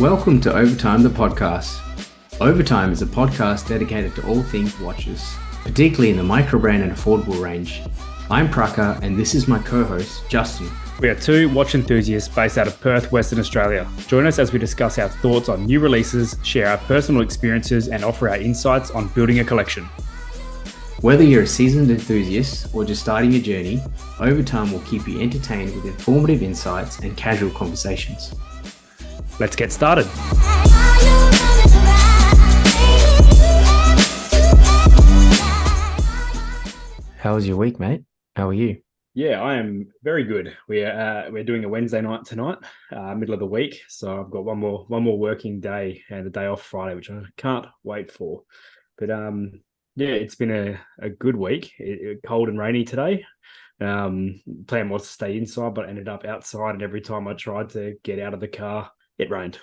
Welcome to Overtime, the podcast. Overtime is a podcast dedicated to all things watches, particularly in the micro-brand and affordable range. I'm Praka, and this is my co-host, Justin. We are two watch enthusiasts based out of Perth, Western Australia. Join us as we discuss our thoughts on new releases, share our personal experiences, and offer our insights on building a collection. Whether you're a seasoned enthusiast or just starting your journey, Overtime will keep you entertained with informative insights and casual conversations. Let's get started. How was your week, mate? How are you? Yeah, I am very good. We're doing a Wednesday night tonight, middle of the week. So I've got one more working day and a day off Friday, which I can't wait for. But yeah, it's been a good week. Cold and rainy today. Plan was to stay inside, but I ended up outside, and every time I tried to get out of the car, it rained.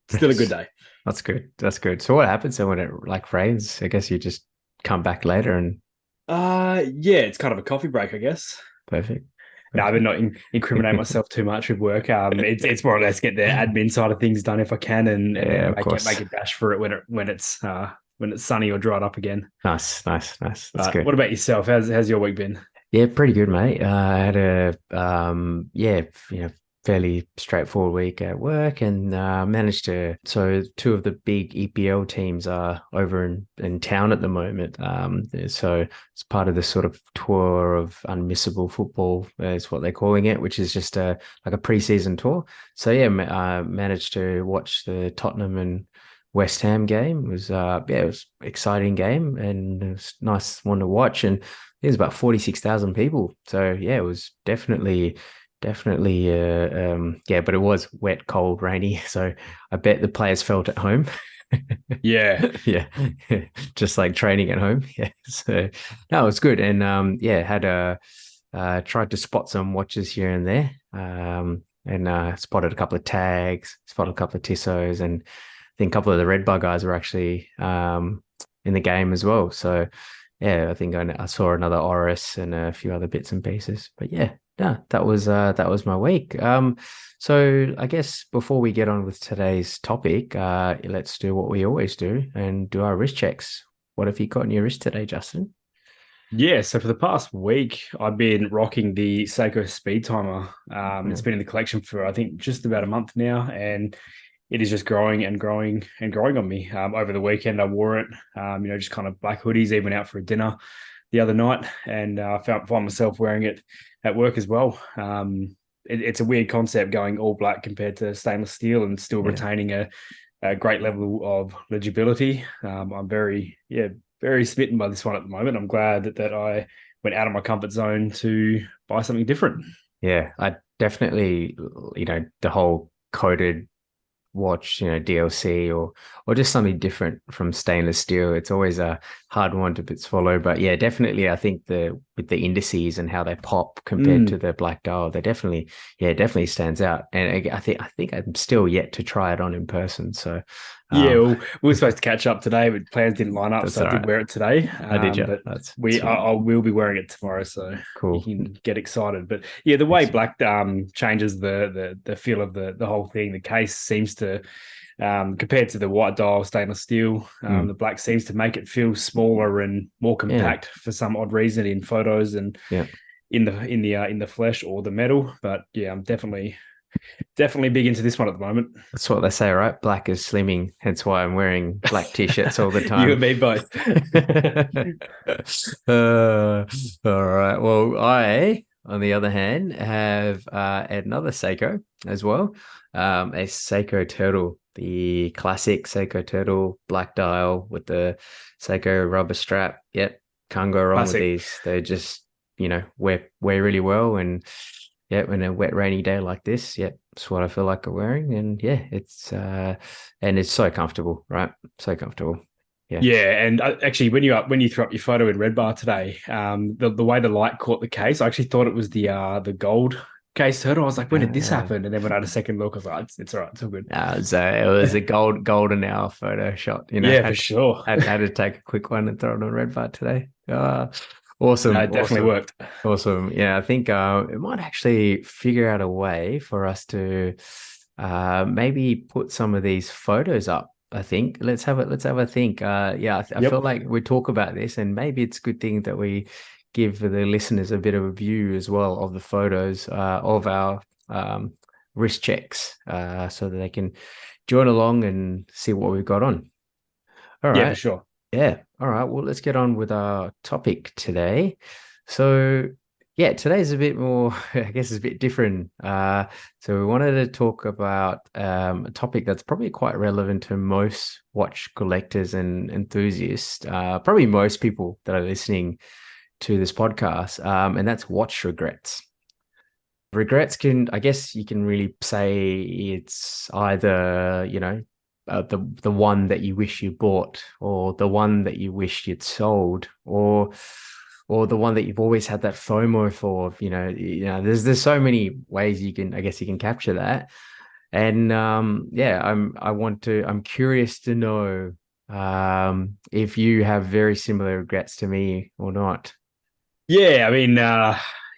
Still a good day. That's good. That's good. So what happens then when it rains? I guess you just come back later and yeah, it's kind of a coffee break, I guess. Perfect. No, I would not incriminate myself too much with work. It's more or less get the admin side of things done if I can, and make a dash for it when it's sunny or dried up again. Nice. That's good. What about yourself? How's your week been? Yeah, pretty good, mate. I had a fairly straightforward week at work, and managed to. So two of the big EPL teams are over in town at the moment. So it's part of the sort of tour of unmissable football, is what they're calling it, which is just like a pre-season tour. So yeah, managed to watch the Tottenham and West Ham game. It was it was an exciting game, and it was a nice one to watch. And there's about 46,000 people. So yeah, it was definitely but it was wet, cold, rainy. So I bet the players felt at home. Yeah. Just like training at home. Yeah. So no, it was good. And had tried to spot some watches here and there. And spotted a couple of tags, spotted a couple of Tissos, and I think a couple of the Red Bar guys were actually in the game as well. So yeah, I think I saw another Oris and a few other bits and pieces. But yeah, that was my week. So I guess before we get on with today's topic, let's do what we always do and do our wrist checks. What have you got on your wrist today, Justin? Yeah, so for the past week, I've been rocking the Seiko Speedtimer. It's been in the collection for, I think, just about a month now, and it is just growing and growing and growing on me. Over the weekend, I wore it, just kind of black hoodies, even out for a dinner the other night, and I find myself wearing it at work as well. It's a weird concept going all black compared to stainless steel and still retaining a great level of legibility. I'm very smitten by this one at the moment. I'm glad that I went out of my comfort zone to buy something different. Yeah, I definitely, the whole coated watch, DLC or just something different from stainless steel. It's always a hard one to swallow, but yeah, definitely. I think with the indices and how they pop compared to the black dial, they definitely stands out. And I think I'm still yet to try it on in person. So we were supposed to catch up today, but plans didn't line up, so I did wear it today. I did, yeah. But I will be wearing it tomorrow, so cool. You can get excited. But yeah, the way black changes the feel of the whole thing. The case seems to, compared to the white dial stainless steel, the black seems to make it feel smaller and more compact for some odd reason in photos and in the flesh or the metal. But yeah, I'm definitely big into this one at the moment. That's what they say, right? Black is slimming, hence why I'm wearing black t-shirts all the time. You and me both. All right. Well, I, on the other hand, have another Seiko as well, a Seiko Turtle, the classic Seiko Turtle black dial with the Seiko rubber strap. Yep, can't go wrong with these. They just, wear really well, and yeah, in a wet, rainy day like this, it's what I feel like wearing. And yeah, it's so comfortable, right? So comfortable. Yeah. Yeah, and actually, when you threw up your photo in Red Bar today, the way the light caught the case, I actually thought it was the gold case turtle. I was like, when did this happen? And then when I had a second look, I was like, it's all right, it's all good. So it was a golden hour photo shot. Yeah, for sure. I had to take a quick one and throw it on Red Bar today. Awesome. No, it definitely worked. Awesome. Yeah, I think it might actually figure out a way for us to maybe put some of these photos up. I think let's have a think. Yeah, I feel Yep. like we talk about this, and maybe it's a good thing that we give the listeners a bit of a view as well of the photos of our wrist checks, so that they can join along and see what we've got on. All Yeah, for right. sure. Yeah. All right. Well, let's get on with our topic today. So, yeah, today's a bit more, I guess it's a bit different. So we wanted to talk about a topic that's probably quite relevant to most watch collectors and enthusiasts, probably most people that are listening to this podcast, and that's watch regrets. Regrets can, I guess you can really say it's either, the one that you wish you bought, or the one that you wish you'd sold, or the one that you've always had that FOMO for. There's so many ways you can, I guess you can capture that. And yeah, I'm curious to know if you have very similar regrets to me or not. Yeah, I mean,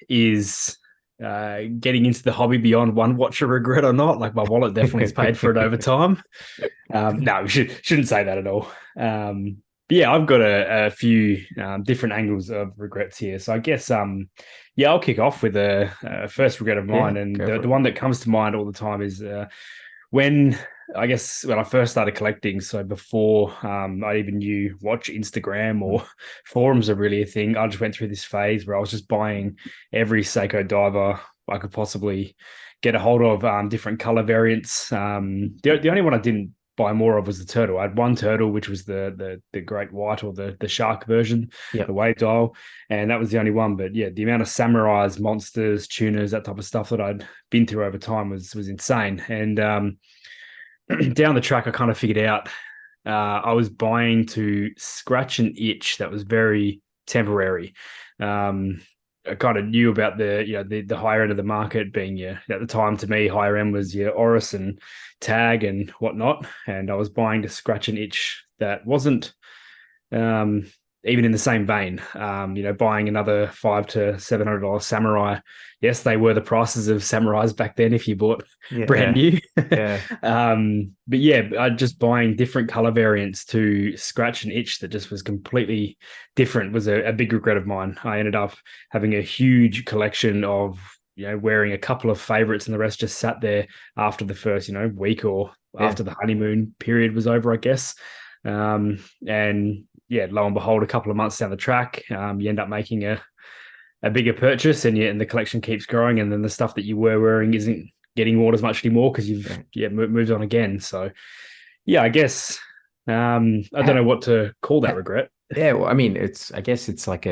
is getting into the hobby beyond one watch a regret or not? Like my wallet definitely has paid for it over time. No, we shouldn't say that at all. But yeah, I've got a few different angles of regrets here. So I guess, yeah, I'll kick off with a first regret of Yeah, mine, and go the for it. one that comes to mind all the time is when when I first started collecting. So before I even knew watch Instagram or forums are really a thing, I just went through this phase where I was just buying every Seiko diver I could possibly get a hold of, different color variants. The only one I didn't buy more of was the turtle. I had one turtle, which was the great white, or the shark version, the Yep. wave dial, and that was the only one. But yeah, the amount of samurais, monsters, tuners, that type of stuff that I'd been through over time was insane. And down the track, I kind of figured out I was buying to scratch an itch that was very temporary. I kind of knew about the higher end of the market being, at the time, to me, higher end was your Oris and Tag and whatnot, and I was buying to scratch an itch that wasn't um, even in the same vein. Buying another $500 to $700 Samurai. Yes, they were the prices of Samurais back then if you bought brand Yeah. new. Yeah. But yeah, I just buying different color variants to scratch an itch that just was completely different was a big regret of mine. I ended up having a huge collection of, wearing a couple of favorites, and the rest just sat there after the first, week, or Yeah. after the honeymoon period was over, I guess. And yeah, lo and behold, a couple of months down the track, you end up making a bigger purchase, and the collection keeps growing, and then the stuff that you were wearing isn't getting worn as much anymore because you've moved on again. So yeah, I guess I don't Ha- know what to call that ha- regret. yeah. Well, I mean, I guess it's like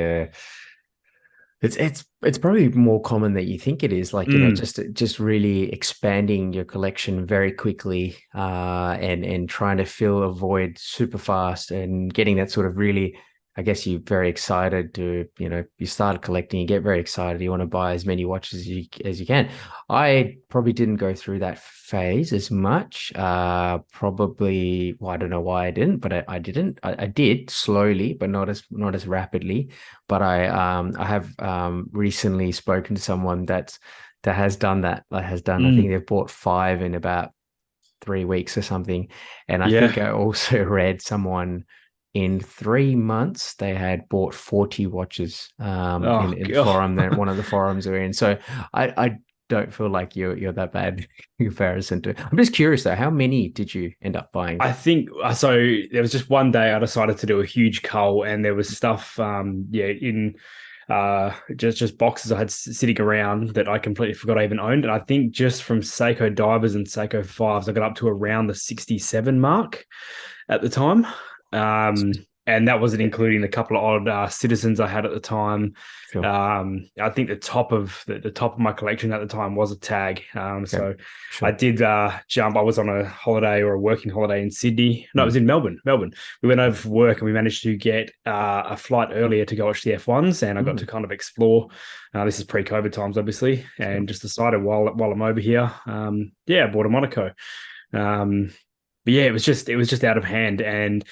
it's probably more common than you think it is. Like, Mm, just really expanding your collection very quickly, and trying to fill a void super fast, and getting that sort of really, I guess you're very excited to, you start collecting, you get very excited, you want to buy as many watches as you can. I probably didn't go through that phase as much. Probably, well, I don't know why I didn't, but I didn't. I did slowly, but not as rapidly. But I have recently spoken to someone that has done that. That has done. I think mm, they've bought five in about 3 weeks or something. And I think yeah. I also read someone in 3 months they had bought 40 watches in Oh in god. forum that one of the forums they're in. So I don't feel like you're that bad in comparison to. I'm just curious though, how many did you end up buying? I think so. There was just one day I decided to do a huge cull, and there was stuff, in just boxes I had sitting around that I completely forgot I even owned. And I think just from Seiko divers and Seiko fives, I got up to around the 67 mark at the time. And that wasn't Yeah, including the couple of odd citizens I had at the time. sure. I think the top of my collection at the time was a tag. Okay, So I sure. did jump. I was on a holiday, or a working holiday, in Sydney. No, it was Mm, in Melbourne. Melbourne. We went over yeah. for work, and we managed to get a flight earlier to go watch the F1s, and I got to Mm, kind of explore. This is pre-COVID times, obviously, sure. and just decided while I'm over here, I bought a Monaco. Um, but yeah, it was just out of hand. And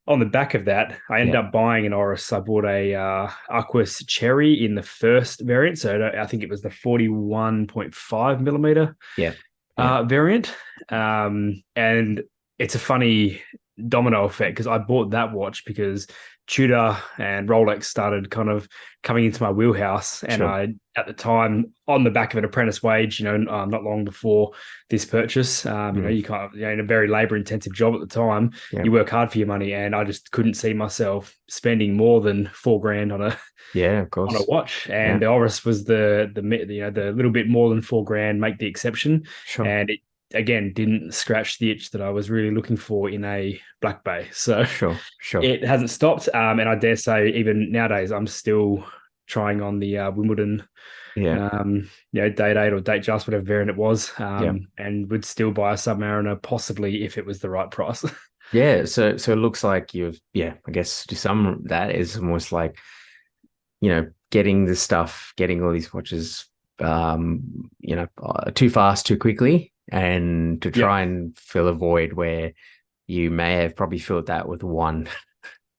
on the back of that, I ended Yeah, up buying an Oris. I bought a Aquas Cherry in the first variant, so I think it was the 41.5 millimeter. yeah. Yeah. variant. And it's a funny domino effect because I bought that watch because Tudor and Rolex started kind of coming into my wheelhouse. And Sure. I, at the time, on the back of an apprentice wage, not long before this purchase, Mm. you kind of, in a very labor intensive job at the time, Yeah. you work hard for your money. And I just couldn't see myself spending more than 4 grand Yeah, of on a course. watch, Yeah. and the Oris was the little bit more than 4 grand, make the exception, Sure. and it again didn't scratch the itch that I was really looking for in a Black Bay. So Sure. Sure. it hasn't stopped, and I dare say even nowadays I'm still trying on the Wimbledon, Yeah. date eight or date just whatever variant it was, Yeah. and would still buy a Submariner possibly if it was the right price. Yeah. So it looks like you've, yeah, I guess to some that is almost like, getting the stuff, getting all these watches, too fast, too quickly, and to Yep. try and fill a void where you may have probably filled that with one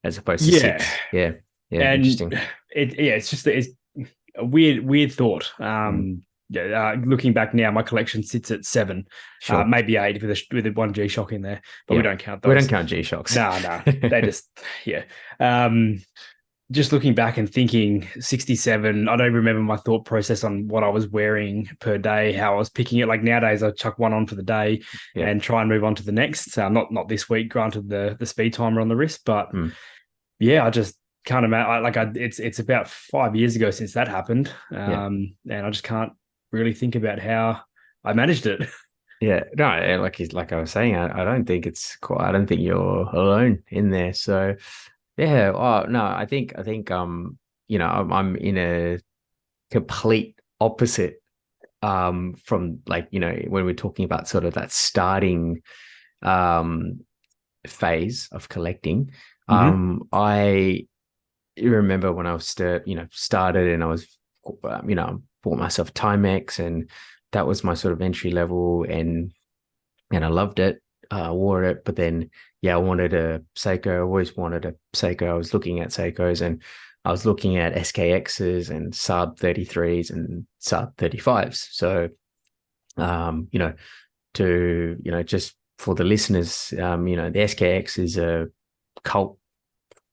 as opposed to Yeah, six. Yeah. Yeah. and Interesting. it's a weird thought. Mm. Looking back now, my collection sits at seven, Sure. maybe eight with a one G Shock in there, but we Yeah. don't count We don't those. count G-Shocks. No, no, they just yeah. Just looking back and thinking 67, I don't remember my thought process on what I was wearing per day, how I was picking it. Like nowadays, I chuck one on for the day Yeah. and try and move on to the next. Not this week, granted the speed timer on the wrist, but Mm. yeah, I just can't imagine. It's about 5 years ago since that happened, Yeah. and I just can't really think about how I managed it. Yeah, no, like I was saying, I don't think I don't think you're alone in there. So yeah, oh no, I think I'm in a complete opposite from like, when we're talking about sort of that starting um phase of collecting. Hmm. I remember when I was started and I was bought myself Timex, and that was my sort of entry level, and I loved it. Wore it, but then yeah, I wanted a Seiko. I always wanted a Seiko. I was looking at Seikos, and I was looking at SKXs and sub 33s and sub 35s. So just for the listeners, the SKX is a cult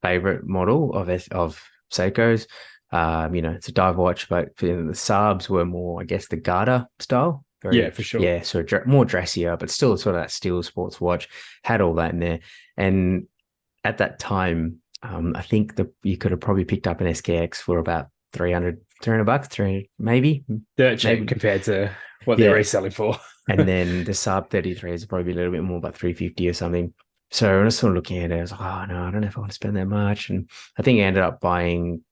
favorite model of Seiko's. It's a dive watch, but the Saabs were more, I guess, the Garter style. Yeah, Very, for sure. yeah, so more dressier, but still sort of that steel sports watch. Had all that in there, and at that time, I think that you could have probably picked up an SKX for about 300 bucks, 300 maybe, Dirt cheap maybe, compared to what they're yeah. reselling for. And then the Saab 33 is probably a little bit more, about 350 or something. So when I was sort of looking at it, I was like, oh no, I don't know if I want to spend that much. And I think I ended up buying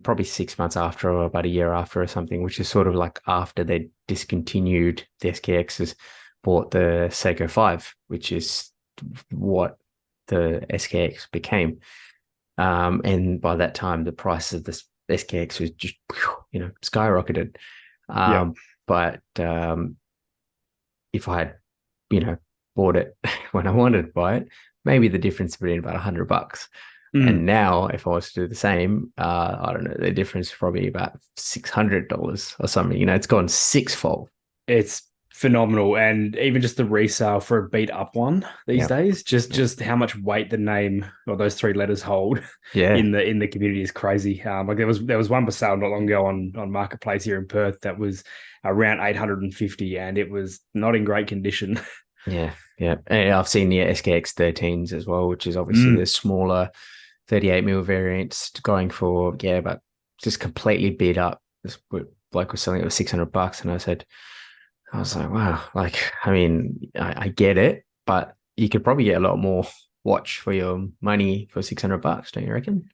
probably 6 months after, or about a year after or something, which is sort of like after they discontinued the SKXs, bought the Seiko 5, which is what the SKX became. And by that time, the price of this SKX was just, skyrocketed. Yeah. But if I had, bought it when I wanted to buy it, maybe the difference would be about $100. Mm. And now, if I was to do the same, I don't know, the difference is probably about $600 or something. It's gone sixfold. It's phenomenal, and even just the resale for a beat up one these Yeah, days, just yeah, just how much weight the name or those three letters hold yeah, in the community is crazy. Like there was one for sale not long ago on Marketplace here in Perth that was around 850, and it was not in great condition. yeah, yeah. And I've seen the SKX 13s as well, which is obviously the Mm. smaller 38 mil variants, going for, yeah, but just completely beat up. This bloke was selling it for $600, and I was like, wow, like, I mean, I get it, but you could probably get a lot more watch for your money for $600, don't you reckon?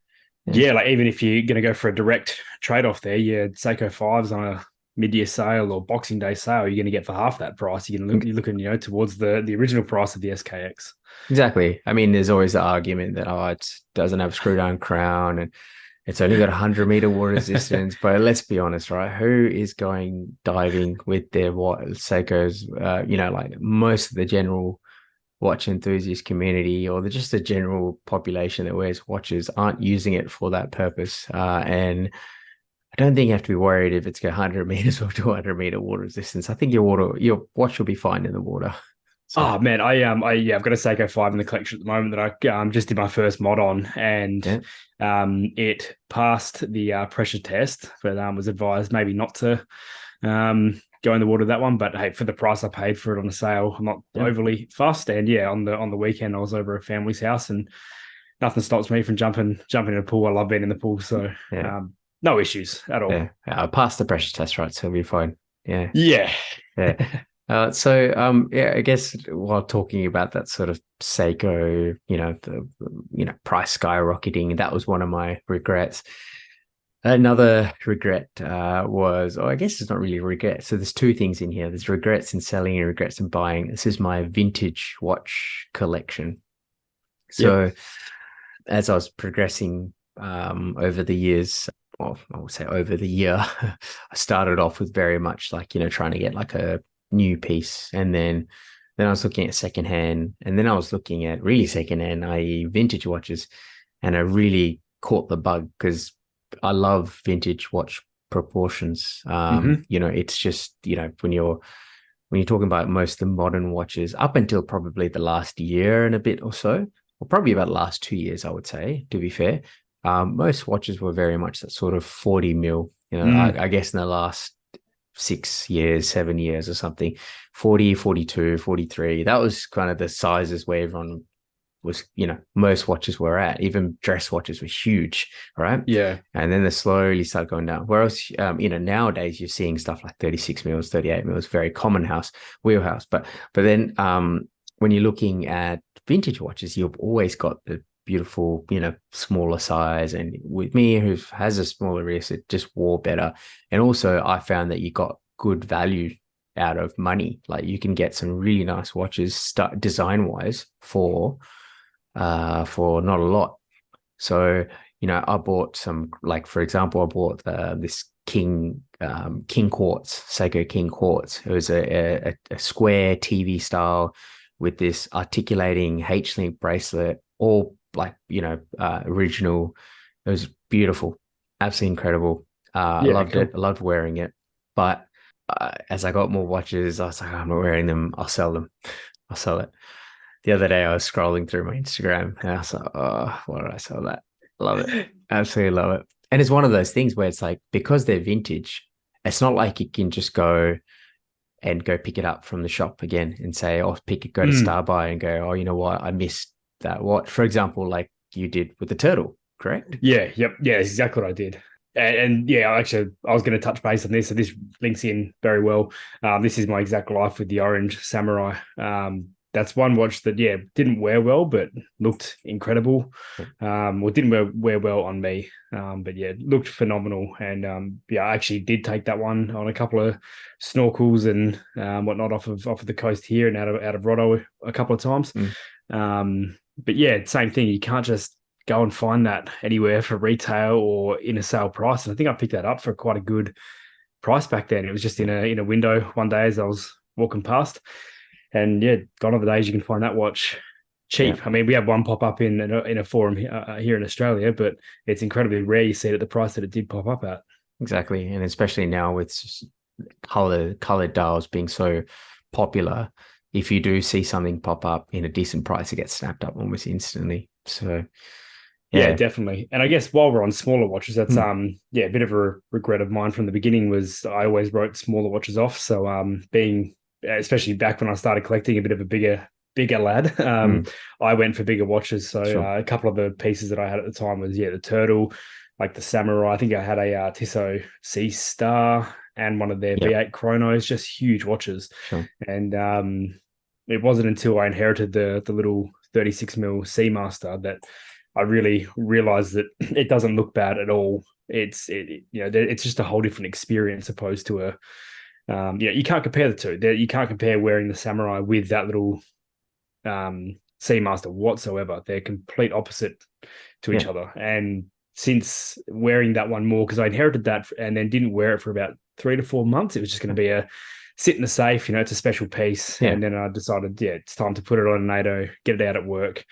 Yeah. Yeah, like even if you're going to go for a direct trade off there, your Seiko fives on a mid-year sale or Boxing Day sale, you're going to get for half that price. You're looking, towards the original price of the SKX. Exactly. I mean, there's always the argument that, it doesn't have screw down crown and it's only got 100-meter water resistance. But let's be honest, right? Who is going diving with their Seikos? Like most of the general watch enthusiast community, or just the general population that wears watches, aren't using it for that purpose. And I don't think you have to be worried if it's 100 meters or 200-meter water resistance. I think your watch will be fine in the water. So Oh man, I've got a Seiko 5 in the collection at the moment that I just did my first mod on, and yeah, it passed the pressure test, but was advised maybe not to go in the water that one. But hey, for the price I paid for it on the sale, I'm not yeah, overly fussed. And yeah, on the weekend I was over at a family's house, and nothing stops me from jumping in a pool. I love being in the pool, so yeah, no issues at all. yeah. I passed the pressure test, right? So it'll be fine. Yeah, Yeah. yeah. Yeah, I guess while talking about that sort of Seiko, price skyrocketing, that was one of my regrets. Another regret was, I guess it's not really a regret. So there's two things in here. There's regrets in selling and regrets in buying. This is my vintage watch collection. Yep. So as I was progressing over the years, well, I would say over the year, I started off with very much like, trying to get like a new piece. And then I was looking at secondhand, and then I was looking at really secondhand, i.e. vintage watches. And I really caught the bug because I love vintage watch proportions. Hmm. It's just, when you're talking about most of the modern watches up until probably the last year and a bit or so, or probably about the last 2 years, I would say, to be fair. Most watches were very much that sort of 40 mil, Mm. I guess in the last 6 years, 7 years or something, 40, 42, 43. That was kind of the sizes where everyone was, most watches were at. Even dress watches were huge, right? Yeah. And then they slowly started going down. Whereas, nowadays you're seeing stuff like 36 mils, 38 mils, very common wheelhouse. But then when you're looking at vintage watches, you've always got the beautiful, smaller size. And with me, who has a smaller wrist, it just wore better. And also, I found that you got good value out of money. Like you can get some really nice watches, design wise, for not a lot. So, I bought some, like, for example, I bought this King Quartz, Seiko King Quartz. It was a square TV style with this articulating H-link bracelet, all like, original. It was beautiful, absolutely incredible. I Yeah. loved it. Cool. I loved wearing it. But as I got more watches, I was like, I'm not wearing them. I'll sell them. I'll sell it. The other day I was scrolling through my Instagram and I was like, oh, why did I sell that? Love it. Absolutely love it. And it's one of those things where it's like, because they're vintage, it's not like you can just go pick it up from the shop again and say, oh, go to Mm. Starbuy and go, oh, you know what? I missed that watch. For example, like you did with the turtle, correct? Yeah. Yep. Yeah. That's exactly what I did. And yeah, actually, I was going to touch base on this, so this links in very well. This is my exact life with the orange samurai. That's one watch that didn't wear well, but looked incredible. Or didn't wear well on me, but yeah, looked phenomenal. And I actually did take that one on a couple of snorkels and whatnot off of the coast here and out of Roto a couple of times. Mm. But yeah, same thing. You can't just go and find that anywhere for retail or in a sale price. And I think I picked that up for quite a good price back then. It was just in a window one day as I was walking past. And yeah, gone are the days you can find that watch Yeah, cheap. I mean, we have one pop up in a forum here in Australia, but it's incredibly rare you see it at the price that it did pop up at. exactly. And especially now with colored dials being so popular, if you do see something pop up in a decent price, it gets snapped up almost instantly. So Yeah, yeah. definitely. And I guess while we're on smaller watches, that's Hmm. a bit of a regret of mine from the beginning was I always wrote smaller watches off. So being especially back when I started collecting a bit of a bigger lad, Hmm. I went for bigger watches. So Sure. a couple of the pieces that I had at the time was the Turtle, like the Samurai. I think I had a Tissot C Star and one of their Yep. V8 Chronos, just huge watches. Sure. And it wasn't until I inherited the little 36 mil Seamaster that I really realized that it doesn't look bad at all. It's just a whole different experience opposed to you can't compare the two. You can't compare wearing the Samurai with that little Seamaster whatsoever. They're complete opposite to each Yeah. other. And since wearing that one more, because I inherited that and then didn't wear it for about 3 to 4 months, it was just going to be a sit in the safe. It's a special piece. Yeah. And then I decided, it's time to put it on a NATO, get it out at work.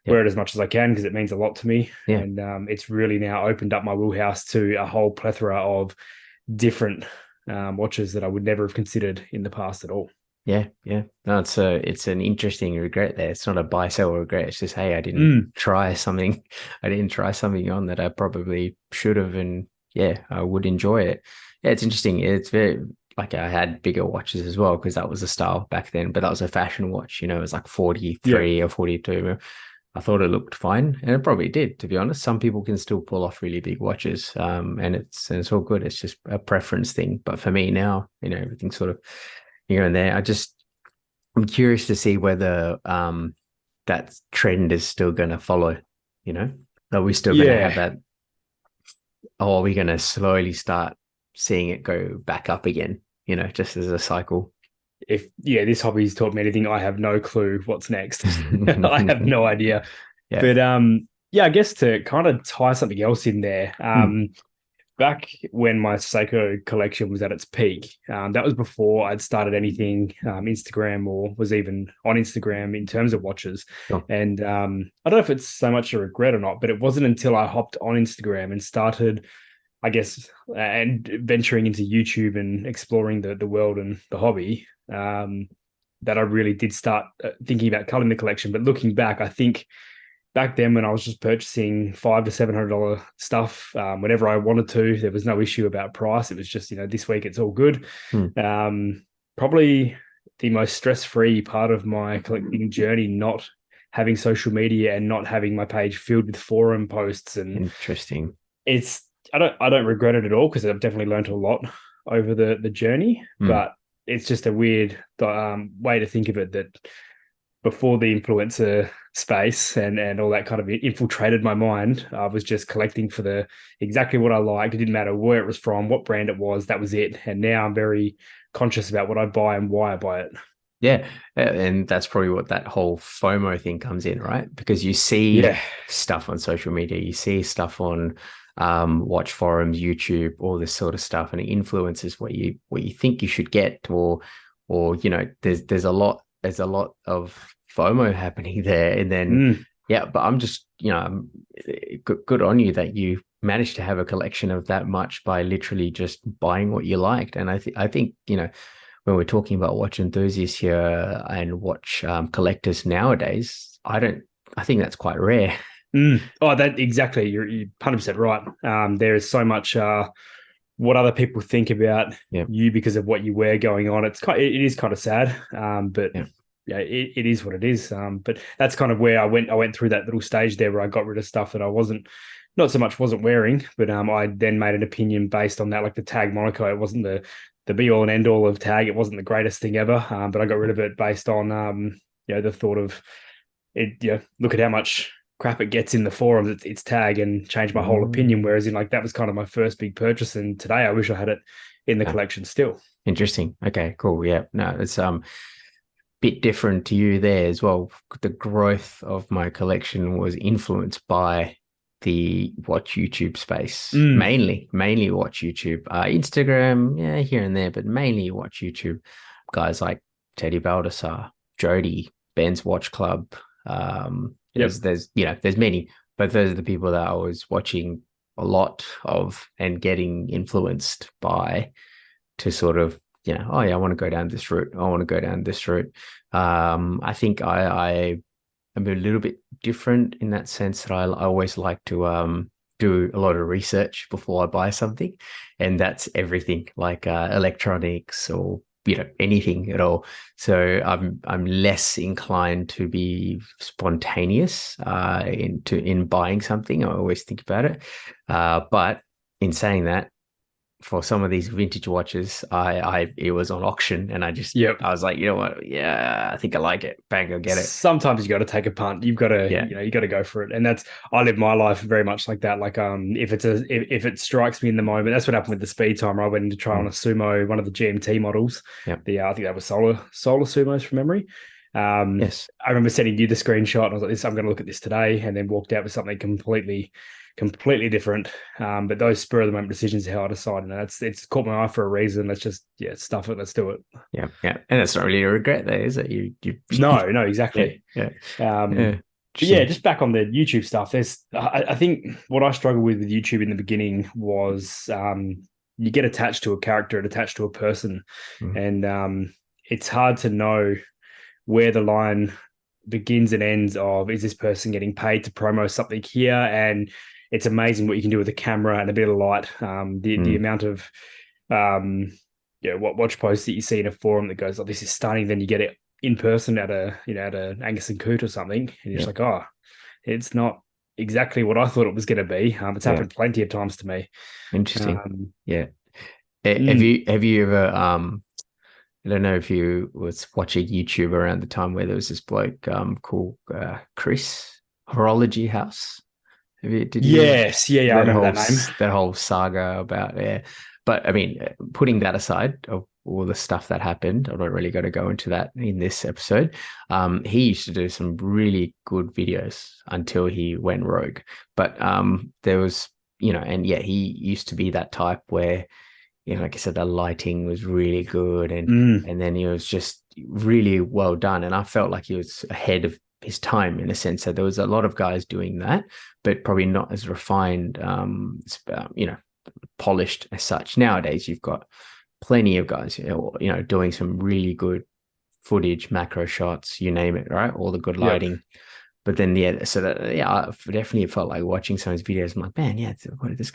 Yep. wear it as much as I can because it means a lot to me. Yeah. And it's really now opened up my wheelhouse to a whole plethora of different watches that I would never have considered in the past at all. Yeah, yeah. No, it's an interesting regret there. It's not a buy sell regret. It's just, hey, I didn't Mm. try something. I didn't try something on that I probably should have, and yeah, I would enjoy it. Yeah, it's interesting. It's very like I had bigger watches as well because that was the style back then, but that was a fashion watch. It was like Yep. 43 or 42. I thought it looked fine, and it probably did, to be honest. Some people can still pull off really big watches, and it's all good. It's just a preference thing. But for me now, everything's sort of here and there. I'm curious to see whether that trend is still going to follow. Are we still going to have Yeah. that, or are we going to slowly start seeing it go back up again? Just as a cycle. If this hobby's taught me anything, I have no clue what's next. I have no idea. Yeah. But yeah, I guess to kind of tie something else in there, Mm. back when my Seiko collection was at its peak, that was before I'd started anything Instagram or was even on Instagram in terms of watches. Sure. And I don't know if it's so much a regret or not, but it wasn't until I hopped on Instagram and started, I guess, and venturing into YouTube and exploring the world and the hobby, that I really did start thinking about culling the collection. But looking back, I think back then when I was just purchasing $500 to $700 stuff, whenever I wanted to, there was no issue about price. It was just, this week it's all good. Probably the most stress-free part of my collecting journey, not having social media and not having my page filled with forum posts. And Interesting. I don't regret it at all because I've definitely learned a lot over the journey, but it's just a weird way to think of it that before the influencer space and all that kind of infiltrated my mind, I was just collecting for exactly what I liked. It didn't matter where it was from, what brand it was, that was it. And now I'm very conscious about what I buy and why I buy it. Yeah. And that's probably what that whole FOMO thing comes in, right? Because you see stuff on social media, you see stuff on watch forums, YouTube, all this sort of stuff, and it influences what you think you should get, or there's a lot of FOMO happening there. And then but I'm just good on you that you managed to have a collection of that much by literally just buying what you liked. And I think when we're talking about watch enthusiasts here and watch collectors nowadays, I think that's quite rare. Oh, that exactly. You're 100% right. There is so much what other people think about you because of what you wear going on. It is kind of sad, but it is what it is. But that's kind of where I went through that little stage there where I got rid of stuff that I wasn't wearing, but I then made an opinion based on that, like the Tag Monaco. It wasn't the be all and end all of Tag. It wasn't the greatest thing ever, but I got rid of it based on the thought of it. Look at how much crap it gets in the forums. It's Tag, and changed my whole opinion. Whereas that was kind of my first big purchase, and today I wish I had it in the collection still. Interesting. Okay, cool. Yeah, no, it's bit different to you there as well. The growth of my collection was influenced by the watch YouTube space, mainly watch YouTube, Instagram, here and there, but mainly watch YouTube. Guys like Teddy Baldassar, Jody, Ben's Watch Club. There's many, but those are the people that I was watching a lot of and getting influenced by to sort of, I want to go down this route. I want to go down this route. I think I am a little bit different in that sense that I always like to do a lot of research before I buy something, and that's everything like electronics or anything at all. So I'm less inclined to be spontaneous in buying something. I always think about it, but in saying that, for some of these vintage watches, it was on auction, and I was like, you know what? Yeah, I think I like it. Bang, I'll get it. Sometimes you got to take a punt. You've got to, you got to go for it. And I live my life very much like that. Like, if it strikes me in the moment, that's what happened with the Speedtimer. I went in to try on a Sumo, one of the GMT models. I think that was solar Sumos from memory. Yes. I remember sending you the screenshot, and I was like, I'm going to look at this today, and then walked out with something completely different. But those spur of the moment decisions are how I decide, and it's caught my eye for a reason. Let's just stuff it. Let's do it. Yeah, and it's not really a regret there, is it? You no, exactly. Yeah. But yeah, Interesting. just back on the YouTube stuff. I think what I struggled with YouTube in the beginning was you get attached to a character and attached to a person, Mm, and it's hard to know where the line begins and ends of is this person getting paid to promo something here, and it's amazing what you can do with a camera and a bit of light. The mm, amount of what watch posts that you see in a forum that goes, "Oh, this is stunning," then you get it in person at a Angus and Coot or something, and you're just yeah. like, oh, it's not exactly what I thought it was going to be. It's Yeah. happened plenty of times to me. Interesting. Um, Yeah. mm, Have you ever I don't know if you was watching YouTube around the time where there was this bloke called Chris Horology House. Did you yes, yeah, I remember that name. that whole saga about but I mean, putting that aside of all the stuff that happened, I'm not really going to go into that in this episode. He used to do some really good videos until he went rogue. But there was, and yeah, he used to be that type where, like I said, the lighting was really good, Mm, and then he was just really well done. And I felt like he was ahead of his time in a sense that there was a lot of guys doing that, but probably not as refined, polished as such. Nowadays, you've got plenty of guys, doing some really good footage, macro shots, you name it, right? All the good yep. lighting. But then, yeah, so that, yeah, I definitely felt like watching some of his videos. I'm like, man, yeah,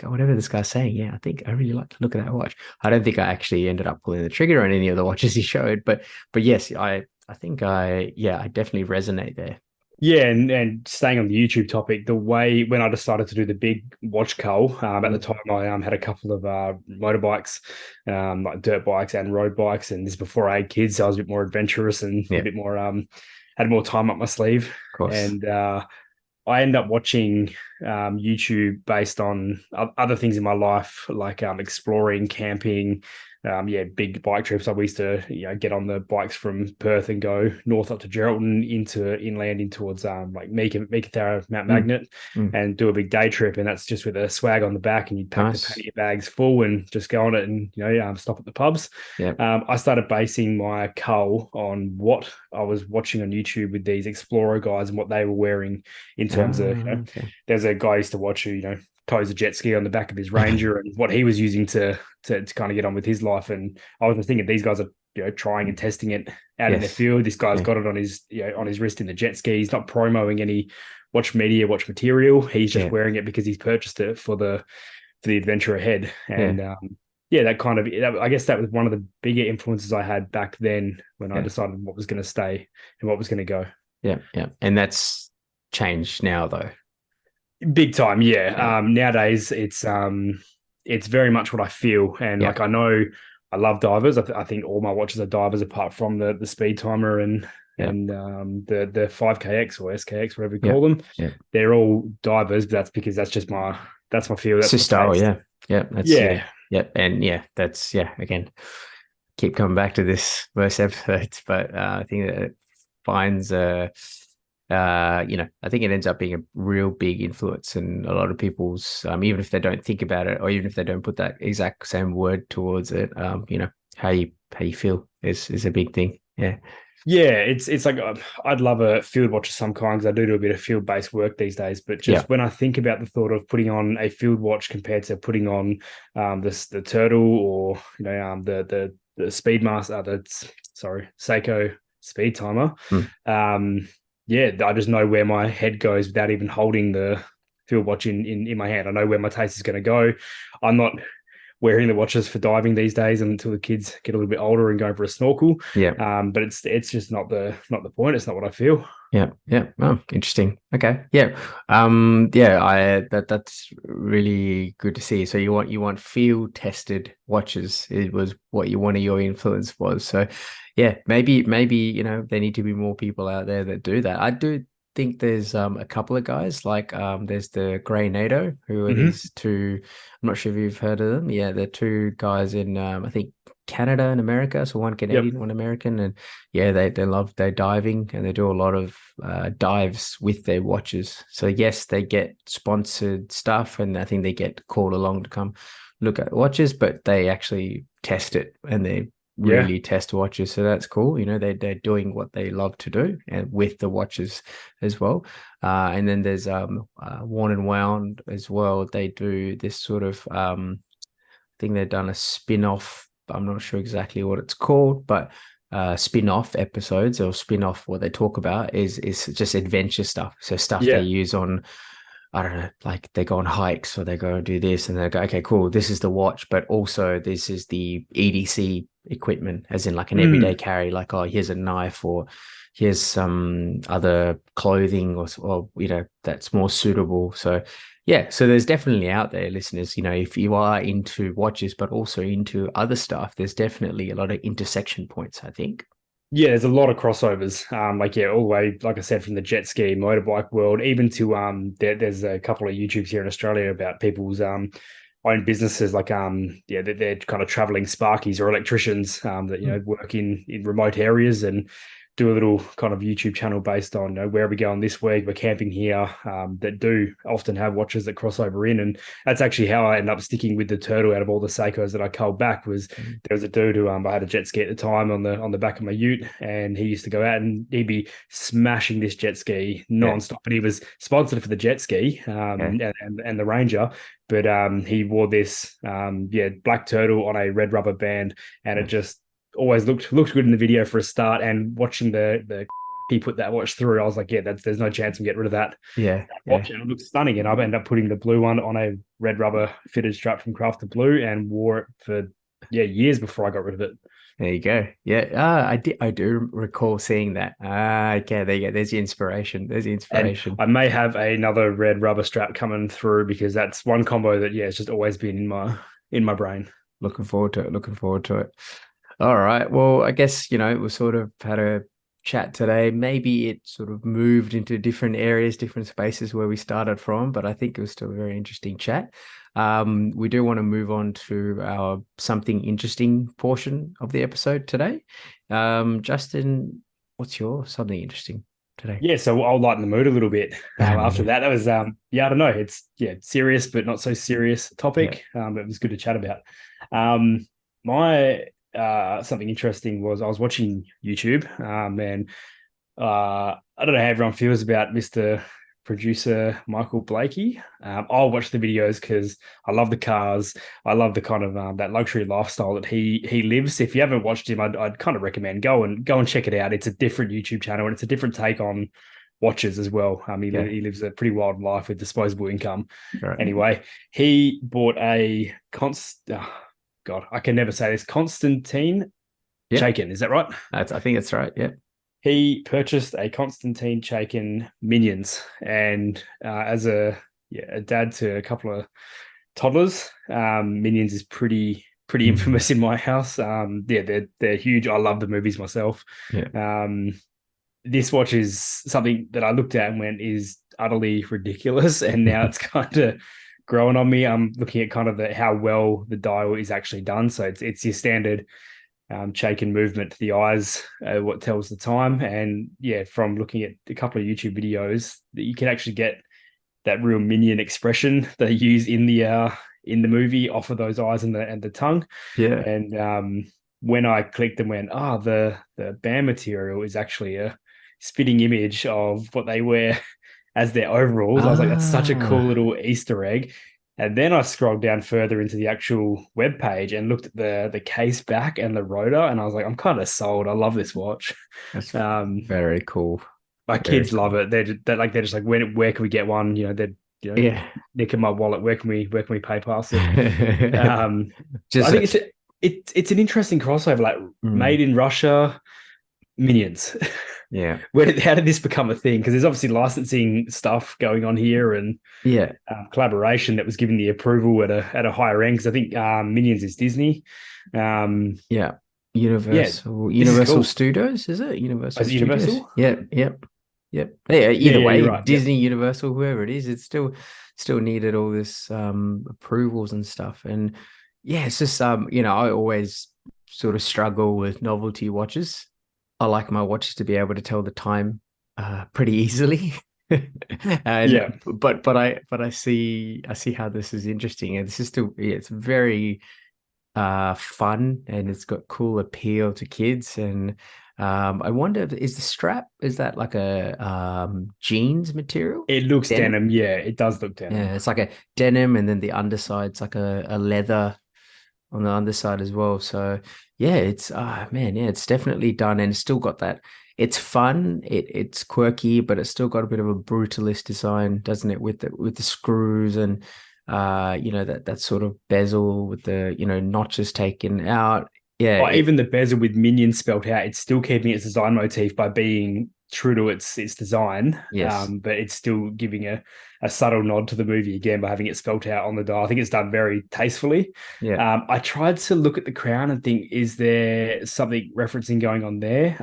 whatever this guy's saying, yeah, I think I really like to look at that watch. I don't think I actually ended up pulling the trigger on any of the watches he showed, but yes, I think I definitely resonate there. Yeah, and staying on the YouTube topic, the way when I decided to do the big watch cull, at the Mm, time I had a couple of motorbikes, like dirt bikes and road bikes, and this is before I had kids, so I was a bit more adventurous and a yeah, of bit more had more time up my sleeve, course. and I end up watching YouTube based on other things in my life, like exploring, camping, big bike trips. I used to, get on the bikes from Perth and go north up to Geraldton into inland in towards like Meekatharra, Mount Mm, Magnet, mm, and do a big day trip. And that's just with a swag on the back, and you'd pack the nice. pannier bags full and just go on it, and stop at the pubs. Yeah. I started basing my cull on what I was watching on YouTube with these explorer guys and what they were wearing in terms of, Ah, okay. there's a guy I used to watch who, tows a jet ski on the back of his Ranger and what he was using to kind of get on with his life. And I was thinking these guys are, trying and testing it out in their Yes. field. This guy's Yeah. got it on his, on his wrist in the jet ski. He's not promoting any watch media, watch material. He's just Yeah. wearing it because he's purchased it for the adventure ahead. Yeah. And yeah, I guess that was one of the bigger influences I had back then when I Yeah. decided what was going to stay and what was going to go. Yeah. Yeah. And that's changed now though. Big time, Yeah. yeah. Nowadays, it's very much what I feel, and Yeah. like I know I love divers. I think all my watches are divers, apart from the Speedtimer and Yeah. the 5KX or SKX, whatever you Yeah. call them. Yeah. They're all divers, but that's because that's my feel, It's that's his my style. taste. Yeah. Yeah. That's yeah. Yeah, Yeah. And yeah, that's yeah. Again, keep coming back to this most episodes, but I think that it finds I think it ends up being a real big influence in a lot of people's, even if they don't think about it, or even if they don't put that exact same word towards it, how you feel is a big thing. Yeah. yeah. It's like I'd love a field watch of some kind because I do a bit of field based work these days. But Yeah. just when I think about the thought of putting on a field watch compared to putting on the Turtle or the Speedmaster, Seiko Speedtimer. Mm. Yeah, I just know where my head goes without even holding the field watch in my hand. I know where my taste is going to go. I'm not wearing the watches for diving these days until the kids get a little bit older and go for a snorkel. Yeah. But it's just not the point. It's not what I feel. Yeah, yeah. Oh, interesting. Okay. Yeah. Yeah, that's really good to see. So you want field tested watches. It was what one of your influence was. So yeah, maybe, there need to be more people out there that do that. I do think there's a couple of guys like there's the Grey NATO, who are Mm-hmm. these two, I'm not sure if you've heard of them. Yeah, they're two guys in I think Canada and America. So one Yep. Canadian, one American, and yeah, they love their diving, and they do a lot of dives with their watches. So yes, they get sponsored stuff, and I think they get called along to come look at watches, but they actually test it, and they Yeah. really test watches. So that's cool. You know, they're doing what they love to do and with the watches as well. And then there's Worn and Wound as well. They do this sort of I think they've done a spin-off. I'm not sure exactly what it's called, but spin-off episodes or spin-off what they talk about is just adventure stuff. So stuff they Yeah. use on, I don't know, like they go on hikes or they go and do this and they go, okay, cool, this is the watch, but also this is the EDC equipment, as in like an everyday Mm. carry, like, oh, here's a knife or here's some other clothing or you know, that's more suitable. So yeah, so there's definitely out there, listeners, you know, if you are into watches, but also into other stuff, there's definitely a lot of intersection points, I think. Yeah, there's a lot of crossovers. Like yeah, all the way, like I said, from the jet ski motorbike world, even to there's a couple of YouTubes here in Australia about people's own businesses, like yeah, they're kind of traveling sparkies or electricians that you know work in remote areas and do a little kind of YouTube channel based on, you know, where are we going this week? We're camping here. That do often have watches that cross over in, and that's actually how I ended up sticking with the Turtle out of all the Seikos that I culled back. Was Mm. there was a dude who I had a jet ski at the time on the back of my Ute, and he used to go out and he'd be smashing this jet ski Yeah, nonstop. But he was sponsored for the jet ski yeah, and the Ranger, but he wore this yeah, black turtle on a red rubber band, and it yeah, just always looked good in the video for a start. And watching the he put that watch through, I was like, yeah, there's no chance I'm getting rid of that yeah, watch, yeah. and it looks stunning. And I ended up putting the blue one on a red rubber fitted strap from Craft to Blue and wore it for yeah years before I got rid of it. There you go. Yeah. I do recall seeing that. Okay, there you go. There's the inspiration. There's the And inspiration. I may have another red rubber strap coming through because that's one combo that yeah, it's just always been in my brain. Looking forward to it. Looking forward to it. All right. Well, I guess, you know, we sort of had a chat today. Maybe it sort of moved into different areas, different spaces where we started from, but I think it was still a very interesting chat. We do want to move on to our something interesting portion of the episode today. Justin, what's your something interesting today? Yeah, so I'll lighten the mood a little bit after Yeah. that. That was yeah, I don't know. It's yeah, serious but not so serious Yeah. topic. It was good to chat about. My something interesting was I was watching YouTube and I don't know how everyone feels about Mr. Producer Michael Blakey. I'll watch the videos because I love the cars. I love the kind of that luxury lifestyle that he lives. If you haven't watched him, I'd kind of recommend go and check it out. It's a different YouTube channel and it's a different take on watches as well. Yeah. He lives a pretty wild life with disposable income. Right. Anyway, he bought a God, I can never say this. Constantine Yep. Chaikin, is that right? I think that's right. Yep. He purchased a Constantine Chaikin Minions, and as a dad to a couple of toddlers, Minions is pretty Mm. infamous in my house. Yeah, they're huge. I love the movies myself. Yeah. Um, this watch is something that I looked at and went is utterly ridiculous, and now it's kind of growing on me. I'm looking at kind of how well the dial is actually done. So it's your standard shake and movement to the eyes, what tells the time. And yeah, from looking at a couple of YouTube videos, that you can actually get that real minion expression they use in the movie off of those eyes and the tongue. Yeah. And when I clicked and went, the band material is actually a spitting image of what they wear as their overalls. I was like, that's such a cool Ah, little Easter egg. And then I scrolled down further into the actual web page and looked at the case back and the rotor, and I was like, I'm kind of sold. I love this watch. that's Um, very cool. my Very kids love cool. it. They're just like, where can we get one? You know, they're Yeah. nicking my wallet. Where can we pay past it? Um, I Just think it's an interesting crossover, like mm, made in Russia, Minions. yeah. How did this become a thing? Because there's obviously licensing stuff going on here and Yeah. collaboration that was given the approval at a higher end. Because I think Minions is Disney. Um, Yeah. yeah, this is Universal cool. Studios, is it? Universal Is it Studios? Universal? Yep, yep, yep. Yeah, Yeah, either yeah, you're way, right. Yep. Disney, Universal, whoever it is, it's still needed all this approvals and stuff. And yeah, it's just you know, I always sort of struggle with novelty watches. I like my watches to be able to tell the time pretty easily. And Yeah. but I see how this is interesting. And this is still, yeah, it's very fun and it's got cool appeal to kids. And I wonder, is the strap, is that like a jeans material? It looks Denim? denim. Yeah, it does look denim. Yeah, it's like a denim, and then the underside's like a leather on the underside as well. So yeah, it's man, yeah, it's definitely done, and it's still got that. It's fun, it's quirky, but it's still got a bit of a brutalist design, doesn't it? With the screws and that sort of bezel with the notches taken out. Yeah, Or even the bezel with minions spelt out, it's still keeping its design motif by being true to its design, yes, but it's still giving a subtle nod to the movie again by having it spelt out on the dial. I think it's done very tastefully. yeah. I tried to look at the crown and think, is there something referencing going on there?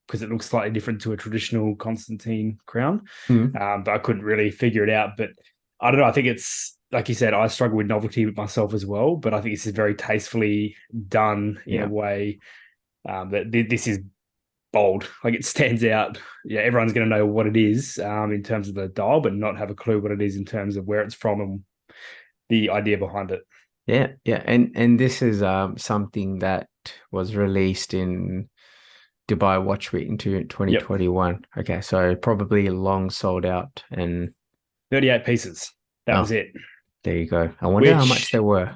Because it looks slightly different to a traditional Constantine crown, Mm, but I couldn't really figure it out. But I don't know. I think it's like you said, I struggle with novelty with myself as well, but I think this is very tastefully done in a yeah. way that this is bold. Like it stands out. Yeah, everyone's going to know what it is in terms of the dial, but not have a clue what it is in terms of where it's from and the idea behind it. Yeah, yeah, and this is something that was released in Dubai Watch Week in Yep, 2021. Okay, so probably long sold out, and 38 pieces. That was oh, it. there you go. I wonder how much Which there were.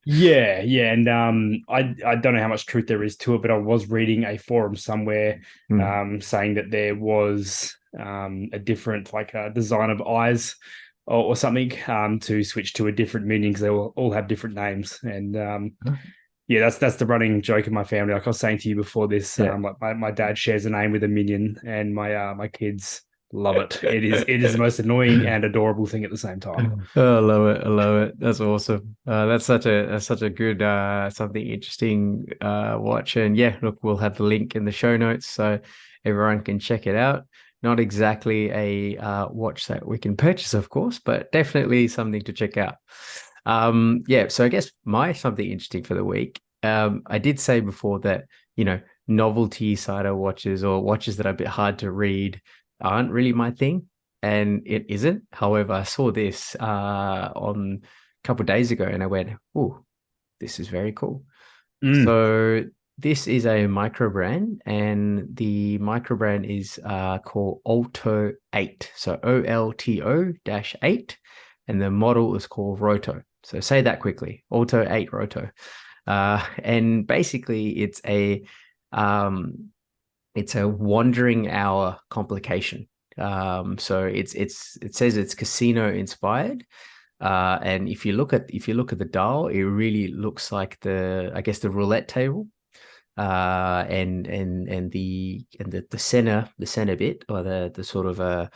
Yeah, yeah, and I don't know how much truth there is to it, but I was reading a forum somewhere Hmm. saying that there was a different like design of eyes or something to switch to a different meaning because they all have different names, and yeah, that's the running joke in my family. Like I was saying to you before this, Yeah. like my dad shares a name with a minion, and my kids love it. It is the most annoying and adorable thing at the same time. Oh, I love it. I love it. That's awesome. That's such a good something interesting watch. And yeah, look, we'll have the link in the show notes so everyone can check it out. Not exactly a watch that we can purchase, of course, but definitely something to check out. Yeah, so I guess my something interesting for the week. I did say before that, you know, novelty cider watches or watches that are a bit hard to read aren't really my thing, and it isn't. However, I saw this on a couple of days ago, and I went, "Oh, this is very cool." Mm, So this is a micro brand, and the micro brand is called Alto 8. So OLTO dash 8, and the model is called Roto. So say that quickly, Alto 8 Roto. And basically, um, it's a wandering hour complication. So it says it's casino inspired. And if you look at the dial, it really looks like I guess the roulette table. And the center bit, or the sort of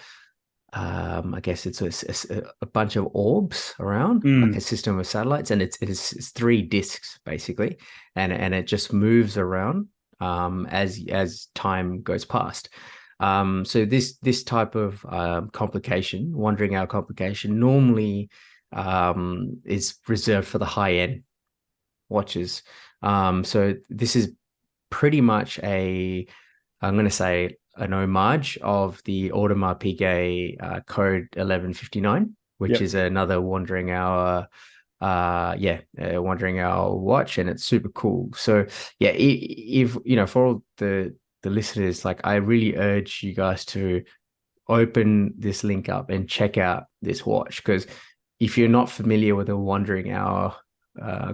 I guess it's a bunch of orbs around like a mm. system of satellites, and it's three discs basically, and it just moves around as time goes past. So this type of complication, wandering hour complication, normally is reserved for the high end watches. So this is pretty much I'm going to say an homage of the Audemars Piguet code 1159, which Yep. is another wandering hour watch, and it's super cool. So yeah, if for all the listeners, like I really urge you guys to open this link up and check out this watch, because if you're not familiar with a wandering hour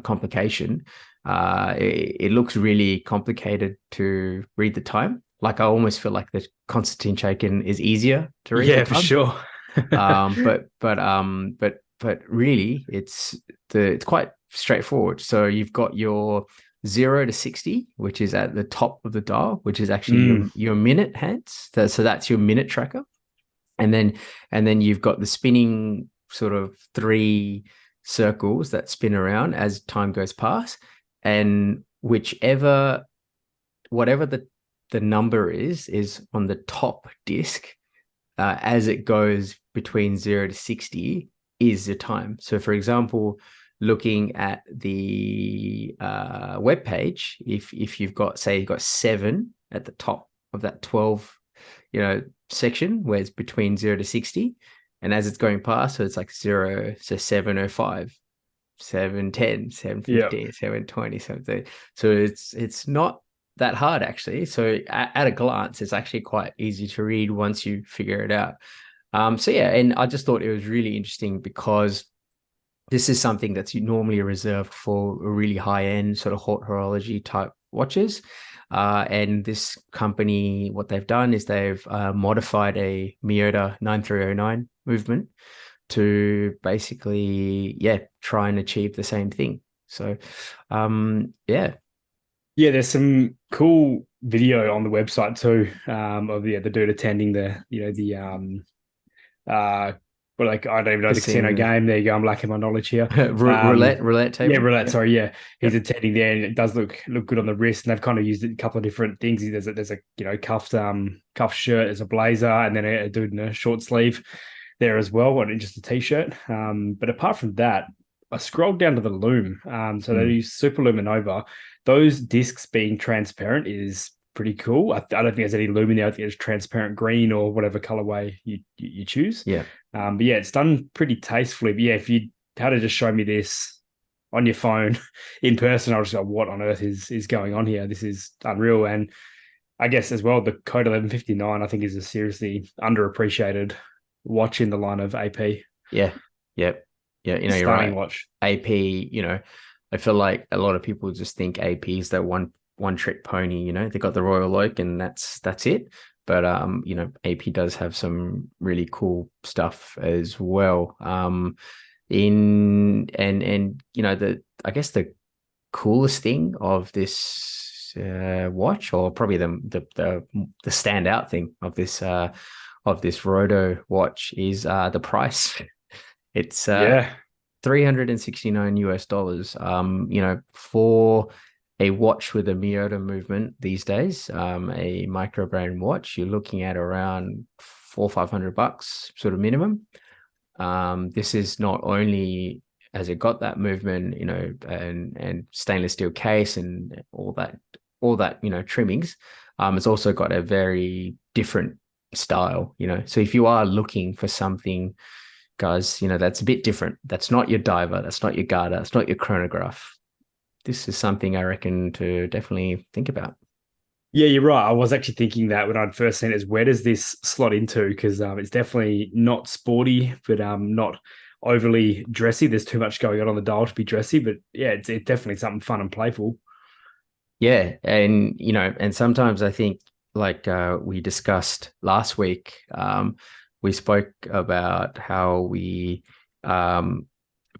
complication, it looks really complicated to read the time. Like I almost feel like the Constantine Chaikin is easier to read the Yeah, for time. sure. But really, it's quite straightforward. So you've got your 0 to 60, which is at the top of the dial, which is actually Mm, your minute hands. So that's your minute tracker, and then you've got the spinning sort of three circles that spin around as time goes past, and whatever the number is on the top disc as it goes between 0 to 60 is the time. So, for example, looking at the web page, if you've got 7 at the top of that 12, section where it's between 0 to 60, and as it's going past, so it's like 0, so 7:05. 710, Yeah. 715, 720, something. So it's not that hard actually. So at a glance, it's actually quite easy to read once you figure it out. So yeah, and I just thought it was really interesting because this is something that's normally reserved for a really high-end sort of horology type watches. And this company, what they've done is they've modified a Miyota 9309 movement to basically, yeah, try and achieve the same thing. So, yeah. Yeah, there's some cool video on the website too, of the dude attending like I don't even know the casino game. There you go. I'm lacking my knowledge here. Roulette table. Yeah, roulette. Yep. Sorry, yeah, he's Yep. attending there, and it does look good on the wrist. And they've kind of used it a couple of different things. There's a cuffed shirt, there's a blazer, and then a dude in a short sleeve there as well, and just a t-shirt. But apart from that, I scrolled down to the lume. So they use Super Luminova. Those discs being transparent is pretty cool. I don't think there's any lume in there. I think it's transparent green or whatever colorway you choose. Yeah. But yeah, it's done pretty tastefully. But yeah, if you had to just show me this on your phone in person, I'll just go, what on earth is going on here? This is unreal. And I guess as well, the Code 1159, I think, is a seriously underappreciated watch in the line of AP. Yeah. Yep. Yeah. You know, you're right. Watch. AP, you know, I feel like a lot of people just think AP is that one trick pony, you know, they got the Royal Oak and that's it. But you know, AP does have some really cool stuff as well. You know, I guess the coolest thing of this watch, or probably the standout thing of this Roto watch, is the price. It's $369 US. You know, for a watch with a Miyota movement these days, a micro brand watch, you're looking at around $400-500 sort of minimum. This is not only has it got that movement, you know, and stainless steel case and all that, you know, trimmings. It's also got a very different style, you know. So if you are looking for something, guys, you know, that's a bit different. That's not your diver. That's not your Garda. That's not your chronograph. This is something I reckon to definitely think about. Yeah, you're right. I was actually thinking that when I'd first seen it, is where does this slot into? Because it's definitely not sporty, but not overly dressy. There's too much going on the dial to be dressy, but yeah, it's definitely something fun and playful. Yeah, and you know, and sometimes I think, like we discussed last week, we spoke about how we want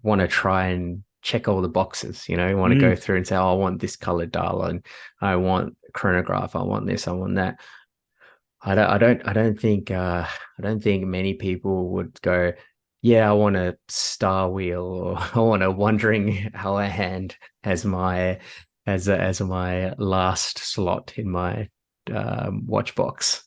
to try and check all the boxes, you know, you want to go through and say, oh, I want this colored dial and I want chronograph, I want this, I want that. I don't think many people would go, yeah, I want a star wheel, or I want a wandering hour hand as my last slot in my watch box.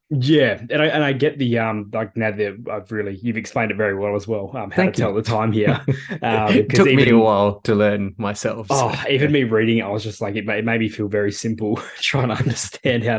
Yeah, and I get the like, now that you've explained it very well as well. How to tell the time here. It took me a while to learn myself. Even me reading, I was just like, it made me feel very simple trying to understand how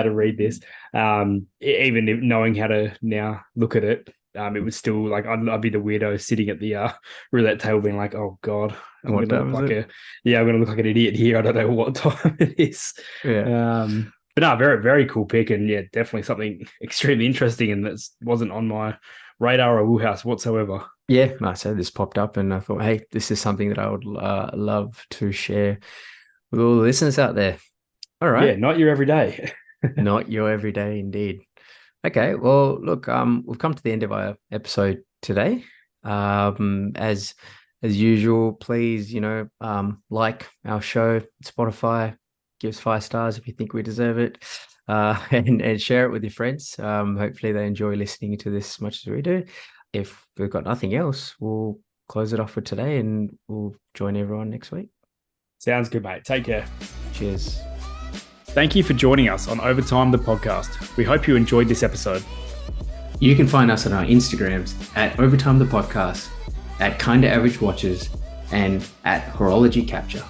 to read this. Even knowing how to now look at it, it was still like I'd be the weirdo sitting at the roulette table being like, oh god, I'm gonna look like an idiot here. I don't know what time it is. Yeah. But no, very, very cool pick. And yeah, definitely something extremely interesting, and that wasn't on my radar or wheelhouse whatsoever. Yeah, I said this popped up and I thought, hey, this is something that I would love to share with all the listeners out there. All right. Yeah, not your everyday. Not your everyday indeed. Okay, well, look, we've come to the end of our episode today. As usual, please, you know, like our show, Spotify, give us 5 stars if you think we deserve it, and share it with your friends. Hopefully they enjoy listening to this as much as we do. If we've got nothing else, we'll close it off for today and we'll join everyone next week. Sounds good, mate. Take care. Cheers. Thank you for joining us on Overtime the podcast. We hope you enjoyed this episode. You can find us on our Instagrams at Overtime the podcast, at Kinda Average Watches, and at Horology Capture.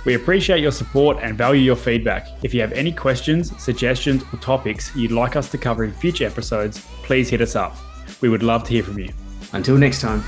We appreciate your support and value your feedback. If you have any questions, suggestions, or topics you'd like us to cover in future episodes, please hit us up. We would love to hear from you. Until next time.